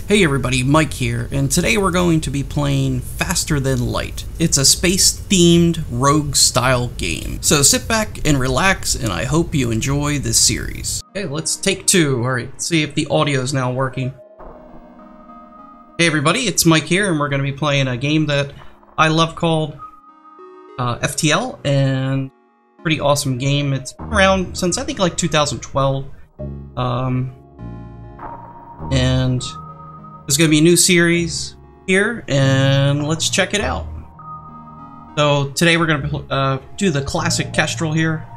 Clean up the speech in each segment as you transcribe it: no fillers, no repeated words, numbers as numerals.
Hey everybody, Mike here, and today we're going to be playing Faster Than Light. It's a space-themed rogue-style game. So sit back and relax, and I hope you enjoy this series. Okay, let's take two. Alright, see if the audio is now working. Hey everybody, it's Mike here, and we're going to be playing a game that I love called FTL, and pretty awesome game. It's been around since I think like 2012. And there's going to be a new series here, and let's check it out. So today we're going to do the classic Kestrel here.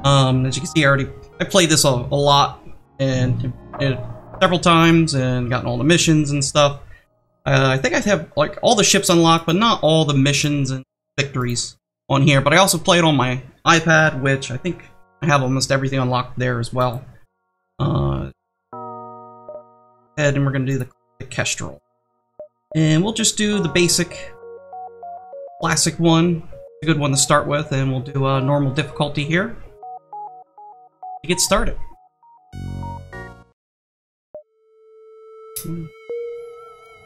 As you can see, I played this a lot and several times and gotten all the missions and stuff. I think I have like all the ships unlocked, but not all the missions and victories on here. But I also played on my iPad, which I think I have almost everything unlocked there as well. And we're going to do the Kestrel. And we'll just do the basic, classic one. A good one to start with, and we'll do a normal difficulty here to get started.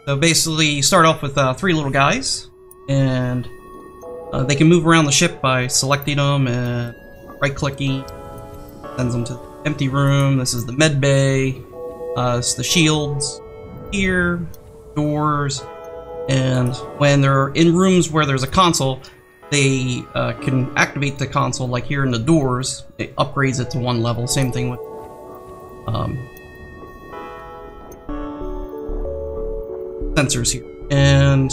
So basically, you start off with three little guys, and they can move around the ship by selecting them and right-clicking. Sends them to the empty room. This is the med bay. It's the shields here, doors, and when they're in rooms where there's a console, they can activate the console, like here in the doors. It upgrades it to one level. Same thing with sensors here. And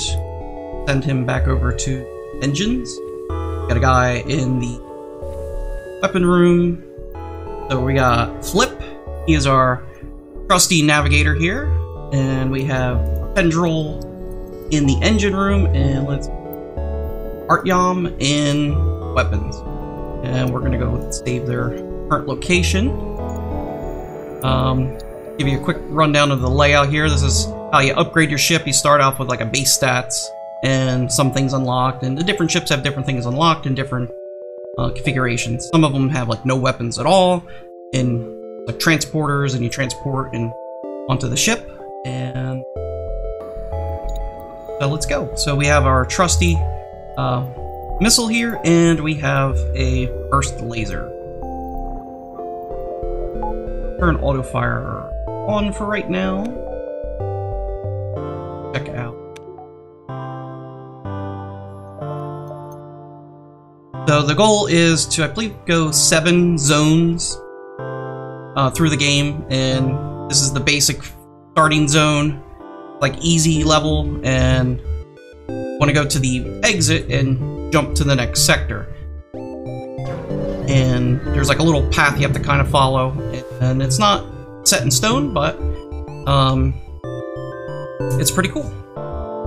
send him back over to engines. Got a guy in the weapon room. So we got Flip. He is our trusty navigator here, and we have Kestrel in the engine room, and let's Artyom in weapons. And we're gonna go save their current location. Give you a quick rundown of the layout here. This is how you upgrade your ship. You start off with like a base stats and some things unlocked, and the different ships have different things unlocked in different configurations. Some of them have like no weapons at all, and like transporters, and you transport and onto the ship. And so let's go. So we have our trusty missile here, and we have a burst laser. Turn auto fire on for right now. Check out. So the goal is to, I believe, go 7 zones through the game, and this is the basic starting zone, like easy level, and want to go to the exit and jump to the next sector. And there's like a little path you have to kind of follow, and it's not set in stone, but it's pretty cool.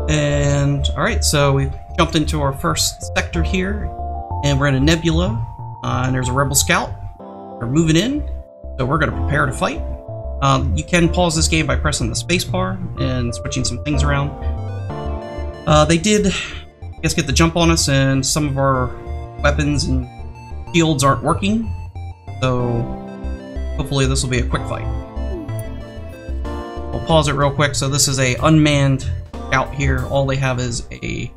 And alright, so we've jumped into our first sector here, and we're in a nebula, and there's a rebel scout. We're moving in. So we're going to prepare to fight. You can pause this game by pressing the spacebar and switching some things around. They did, I guess, get the jump on us, and some of our weapons and shields aren't working. So hopefully this will be a quick fight. We'll pause it real quick. So this is a unmanned scout here. All they have is a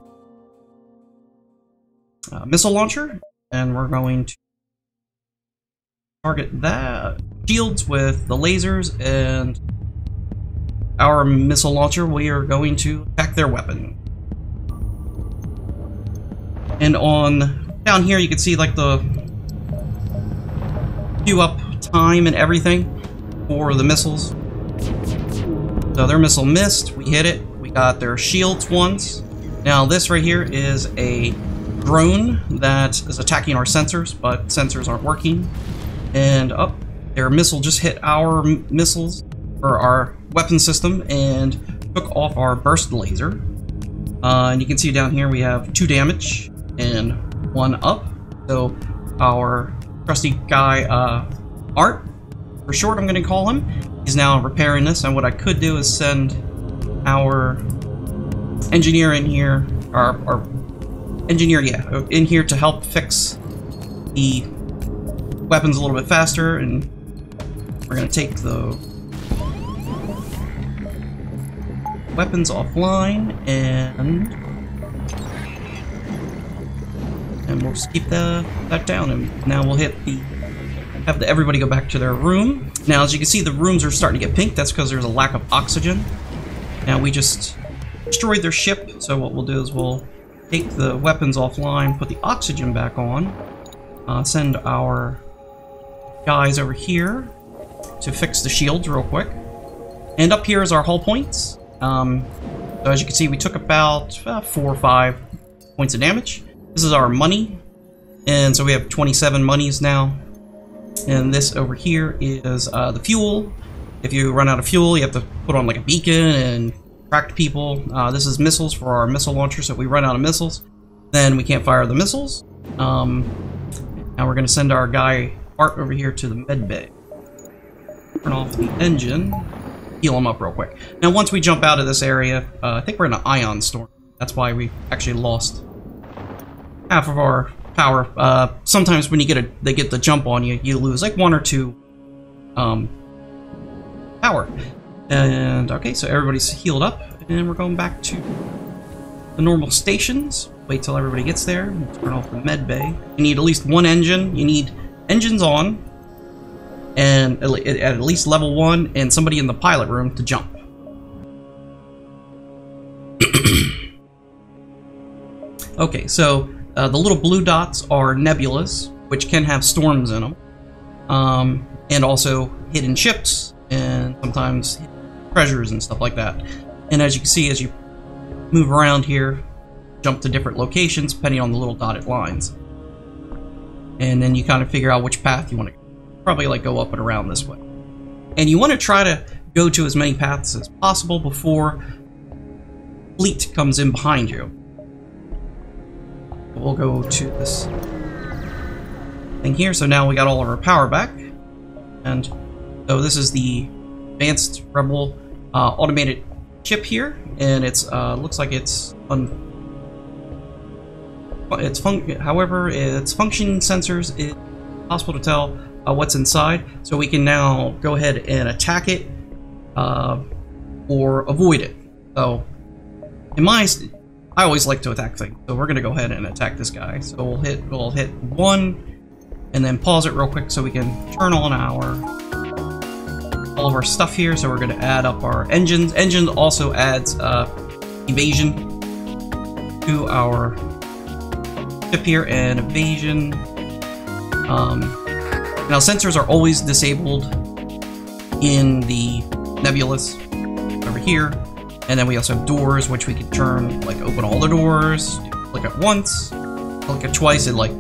missile launcher, and we're going to target that shields with the lasers, and our missile launcher, we are going to attack their weapon. And on down here you can see like the queue up time and everything for the missiles. So their missile missed, we hit it, we got their shields once. Now this right here is a drone that is attacking our sensors, but sensors aren't working. And up, their missile just hit our missiles, or our weapon system, and took off our burst laser. And you can see down here we have 2 damage and 1 up. So our trusty guy, Art, for short I'm going to call him, he's now repairing this. And what I could do is send our engineer in here, our engineer, yeah, in here to help fix the weapons a little bit faster, and we're gonna take the weapons offline, and we'll just keep that down, and now we'll have everybody go back to their room. Now, as you can see, the rooms are starting to get pink. That's because there's a lack of oxygen. Now, we just destroyed their ship, so what we'll do is we'll take the weapons offline, put the oxygen back on, send our guys over here to fix the shields real quick. And up here is our hull points. So as you can see, we took about 4 or 5 points of damage. This is our money, and so we have 27 monies now. And this over here is the fuel. If you run out of fuel, you have to put on like a beacon and track people. This is missiles for our missile launcher, so if we run out of missiles, then we can't fire the missiles. Now we're going to send our guy Art over here to the med bay. Turn off the engine. Heal him up real quick. Now once we jump out of this area, I think we're in an ion storm. That's why we actually lost half of our power. Sometimes when they get the jump on you, you lose like 1 or 2 power. And okay, so everybody's healed up, and we're going back to the normal stations. Wait till everybody gets there. We'll turn off the med bay. You need at least 1 engine. You need engines on, and at least level 1, and somebody in the pilot room to jump. Okay, so the little blue dots are nebulas, which can have storms in them, and also hidden ships, and sometimes treasures and stuff like that. And as you can see, as you move around here, jump to different locations depending on the little dotted lines. And then you kind of figure out which path you want to go. Probably like go up and around this way. And you want to try to go to as many paths as possible before fleet comes in behind you. We'll go to this thing here. So now we got all of our power back. And so this is the advanced rebel automated ship here, and it's looks like however, its function sensors, it's possible to tell what's inside, so we can now go ahead and attack it or avoid it. So I always like to attack things, so we're gonna go ahead and attack this guy. So we'll hit 1 and then pause it real quick so we can turn on all of our stuff here. So we're gonna add up our engines. Engine also adds evasion to our ship here, and evasion. Now sensors are always disabled in the nebulas over here, and then we also have doors, which we can turn, like open all the doors. Click it once, click it twice, it like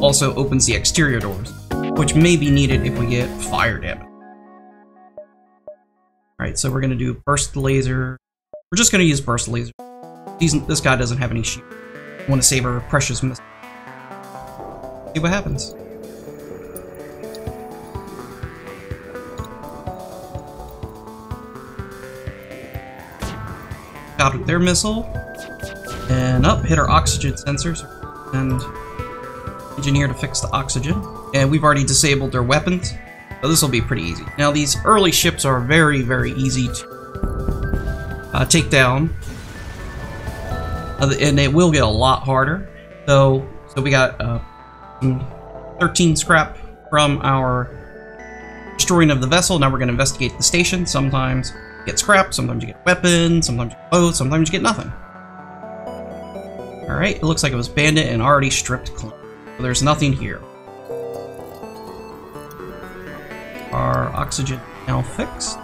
also opens the exterior doors, which may be needed if we get fire damage. Alright, so we're gonna do burst laser. We're just gonna use burst laser. This guy doesn't have any shield. We want to save our precious missile. See what happens. Got their missile, and hit our oxygen sensors, and engineer to fix the oxygen. And we've already disabled their weapons, so this will be pretty easy. Now these early ships are very, very easy to take down, and it will get a lot harder. So we got 13 scrap from our destroying of the vessel. Now we're going to investigate the station. Sometimes you get scrap, sometimes you get weapons, sometimes you get both, sometimes you get nothing. Alright, it looks like it was bandit and already stripped clean. So there's nothing here. Our oxygen now fixed.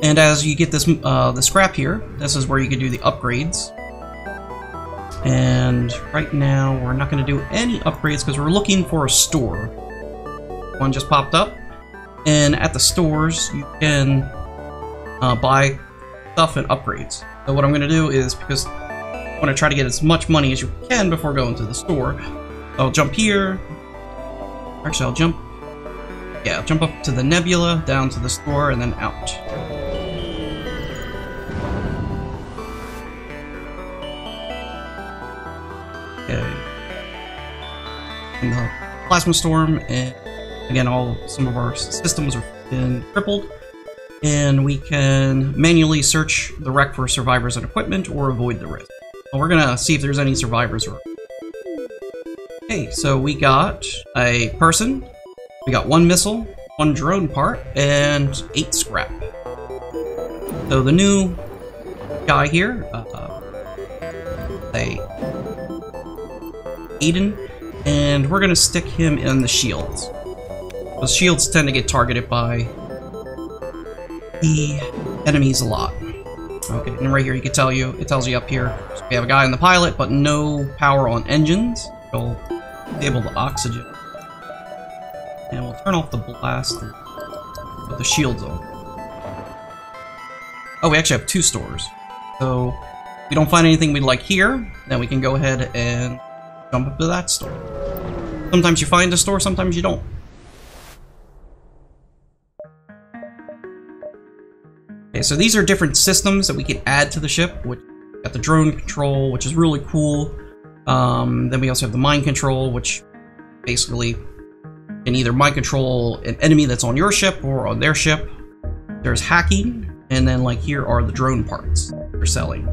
And as you get this the scrap here, this is where you can do the upgrades. And right now we're not going to do any upgrades because we're looking for a store. One just popped up, and at the stores you can buy stuff and upgrades. So what I'm going to do is, because I want to try to get as much money as you can before going to the store, I'll jump here. Actually, I'll jump up to the nebula, down to the store, and then out. Okay. In the plasma storm, and again, some of our systems have been crippled, and we can manually search the wreck for survivors and equipment or avoid the risk. Well, we're gonna see if there's any survivors. Okay, so we got a person, we got 1 missile, 1 drone part, and 8 scrap. So the new guy here, Aiden, and we're gonna stick him in the shields. Those shields tend to get targeted by the enemies a lot. Okay, and right here it tells you up here, so we have a guy in the pilot, but no power on engines. We'll disable the oxygen. And we'll turn off the blast and put the shields on. Oh, we actually have 2 stores. So, if we don't find anything we like here, then we can go ahead and jump up to that store. Sometimes you find a store, sometimes you don't. Okay, so these are different systems that we can add to the ship. Which got the drone control, which is really cool. Then we also have the mind control, which basically can either mind control an enemy that's on your ship or on their ship. There's hacking, and then like here are the drone parts they're selling.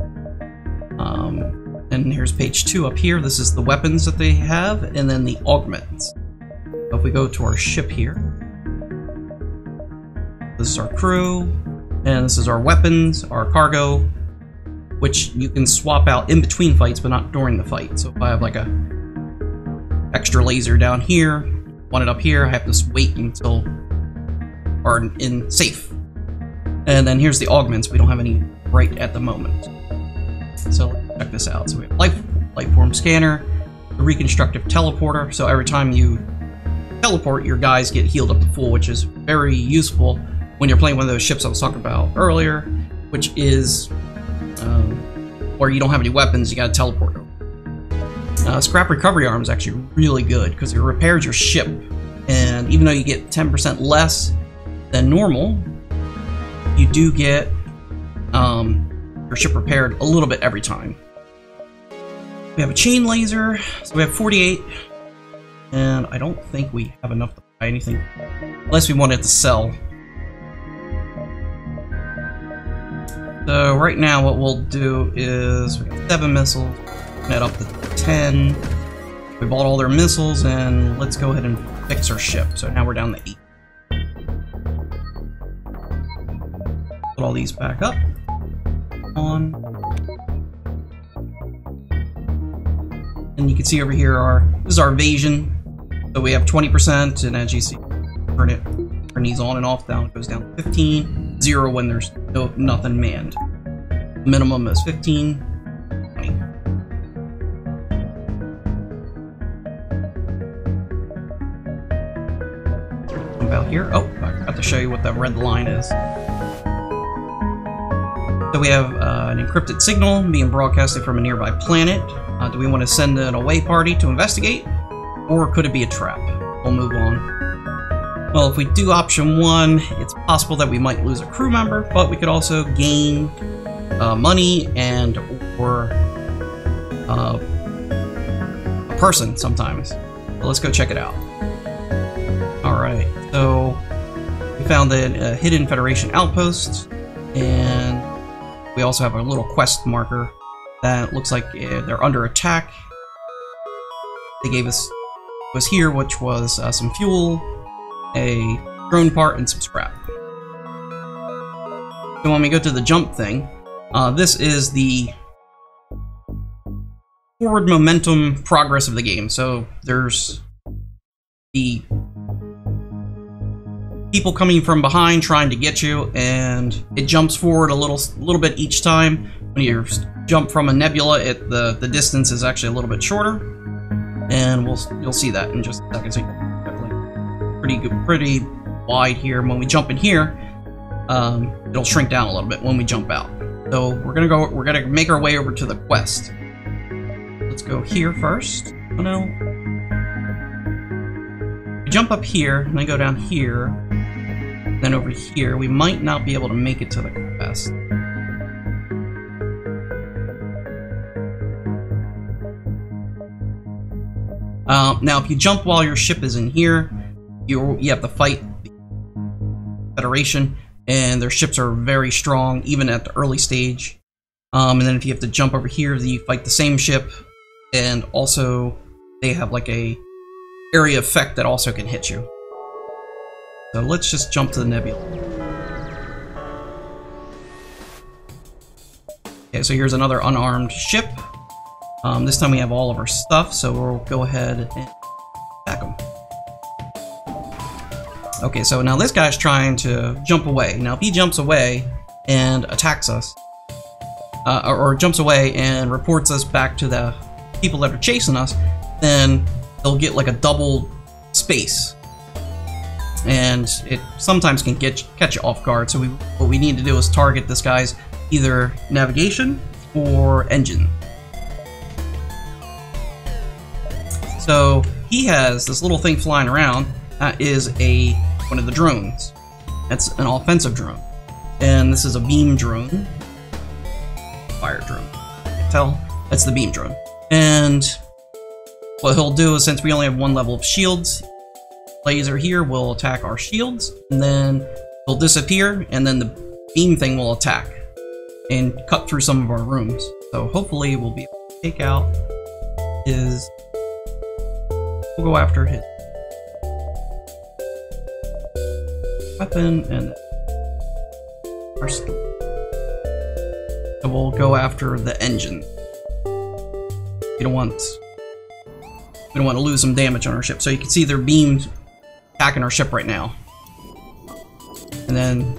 And here's page 2 up here. This is the weapons that they have, and then the augments. So if we go to our ship here, this is our crew, and this is our weapons, our cargo, which you can swap out in between fights, but not during the fight. So if I have like a extra laser down here, want it up here, I have to wait until are in safe. And then here's the augments. We don't have any right at the moment. So let's check this out. So we have life form scanner, the reconstructive teleporter. So every time you teleport, your guys get healed up to full, which is very useful when you're playing one of those ships I was talking about earlier, which is where you don't have any weapons, you gotta teleport over. Scrap recovery arm is actually really good because it repairs your ship, and even though you get 10% less than normal, you do get your ship repaired a little bit every time. We have a chain laser, so we have 48, and I don't think we have enough to buy anything, unless we wanted to sell. So right now what we'll do is, we got 7 missiles, net up to 10. We bought all their missiles, and let's go ahead and fix our ship. So now we're down to 8. Put all these back up. On. And you can see over here this is our evasion. So we have 20%, and as you see, turn these on and off, down it goes down to 15, 0 when there's nothing manned. Minimum is 15, 20. Jump out here. Oh, I forgot to show you what that red line is. So we have an encrypted signal being broadcasted from a nearby planet. Do we want to send an away party to investigate? Or could it be a trap? We'll move on. Well, if we do option 1, it's possible that we might lose a crew member, but we could also gain money and or a person sometimes. So let's go check it out. Alright, so we found a hidden Federation outpost, and we also have a little quest marker that looks like they're under attack. They gave us was here, which was some fuel, a drone part, and some scrap. So when we go to the jump thing, this is the forward momentum progress of the game. So there's the people coming from behind trying to get you, and it jumps forward a little bit each time. When you jump from a nebula, the distance is actually a little bit shorter, and you'll see that in just a second. So you have pretty wide here. When we jump in here, it'll shrink down a little bit when we jump out. So we're gonna make our way over to the quest. Let's go here first. Oh no. We jump up here, and then go down here, then over here. We might not be able to make it to the quest. Now, if you jump while your ship is in here, you have to fight the Federation. and their ships are very strong, even at the early stage. And then if you have to jump over here, you fight the same ship, and also they have like a area effect that also can hit you. So let's just jump to the nebula. Okay, so here's another unarmed ship. This time we have all of our stuff, so we'll go ahead and attack them. Okay, so now this guy's trying to jump away. Now if he jumps away and attacks us, or jumps away and reports us back to the people that are chasing us, then they'll get like a double space. And it sometimes can catch you off guard, so what we need to do is target this guy's either navigation or engine. So he has this little thing flying around that is one of the drones. That's an offensive drone. And this is a beam drone. Fire drone. You can tell that's the beam drone. And what he'll do is, since we only have one level of shields, laser here will attack our shields, and then he'll disappear, and then the beam thing will attack and cut through some of our rooms. So hopefully we'll be able to take out his... We'll go after his weapon and our skill. So we'll go after the engine. We don't want to lose some damage on our ship. So you can see their beams attacking our ship right now. And then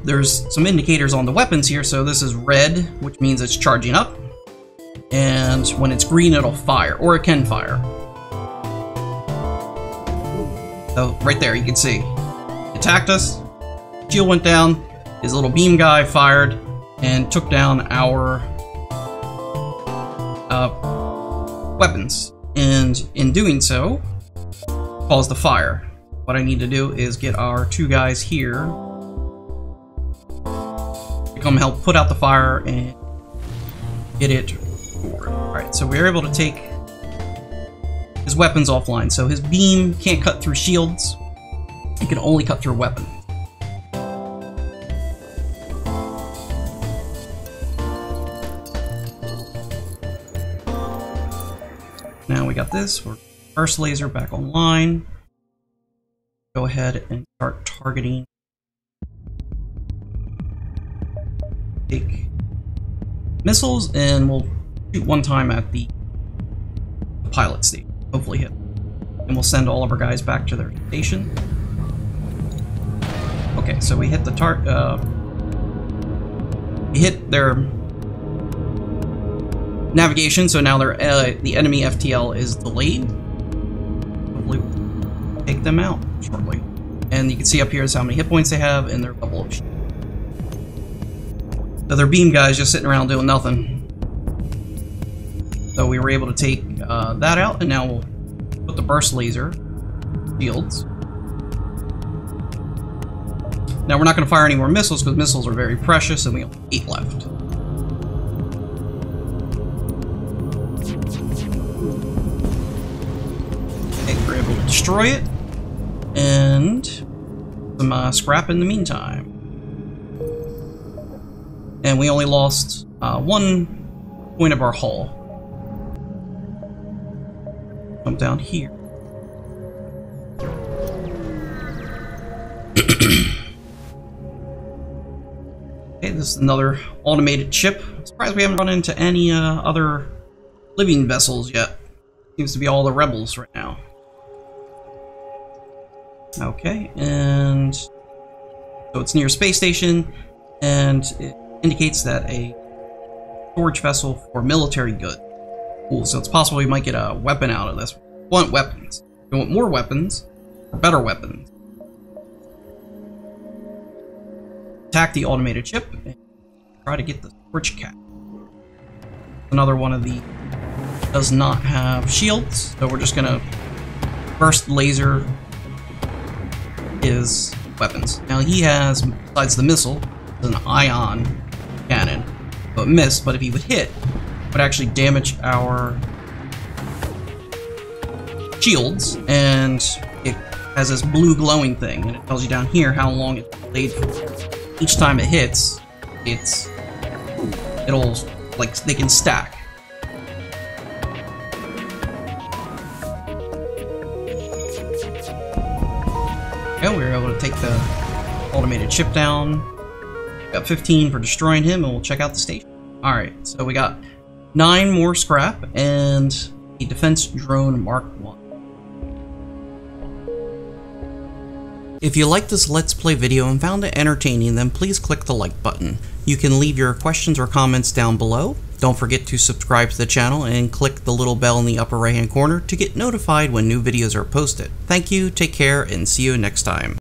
there's some indicators on the weapons here. So this is red, which means it's charging up. And when it's green, it'll fire, or it can fire. So right there, you can see. It attacked us, shield went down, his little beam guy fired, and took down our weapons. And in doing so, caused the fire. What I need to do is get our two guys here to come help put out the fire and get it forward. Alright, so we're able to take his weapons offline. So his beam can't cut through shields. It can only cut through weapons. Now we got this. We're first laser back online. Go ahead and start targeting. Take missiles, and we'll shoot one time at the pilot station. Hopefully hit. And we'll send all of our guys back to their station. Okay, so we hit the we hit their navigation, so now their the enemy FTL is delayed. Hopefully we'll take them out shortly. And you can see up here is how many hit points they have and their level of shield. So their beam guys just sitting around doing nothing. So we were able to take that out, and now we'll put the burst laser shields. Now we're not going to fire any more missiles because missiles are very precious, and we only have 8 left. Okay, we're able to destroy it, and some scrap in the meantime. And we only lost 1 point of our hull. Jump down here. Okay, this is another automated ship. I'm surprised we haven't run into any other living vessels yet. Seems to be all the rebels right now. Okay, and so it's near a space station, and it indicates that a storage vessel for military goods. Cool, so it's possible we might get a weapon out of this. We want weapons. We want more weapons, or better weapons. Attack the automated ship and try to get the storage cap. Another one of the does not have shields, so we're just gonna burst laser his weapons. Now he has, besides the missile, an ion cannon. So it missed, but if he would hit, it would actually damage our shields, and it has this blue glowing thing, and it tells you down here how long it's delayed for. Each time it hits, it'll, like, they can stack. Yeah, we were able to take the automated chip down. Got 15 for destroying him, and we'll check out the station. Alright, so we got 9 more scrap and a defense drone Mark 1. If you liked this Let's Play video and found it entertaining, then please click the like button. You can leave your questions or comments down below. Don't forget to subscribe to the channel and click the little bell in the upper right hand corner to get notified when new videos are posted. Thank you, take care, and see you next time.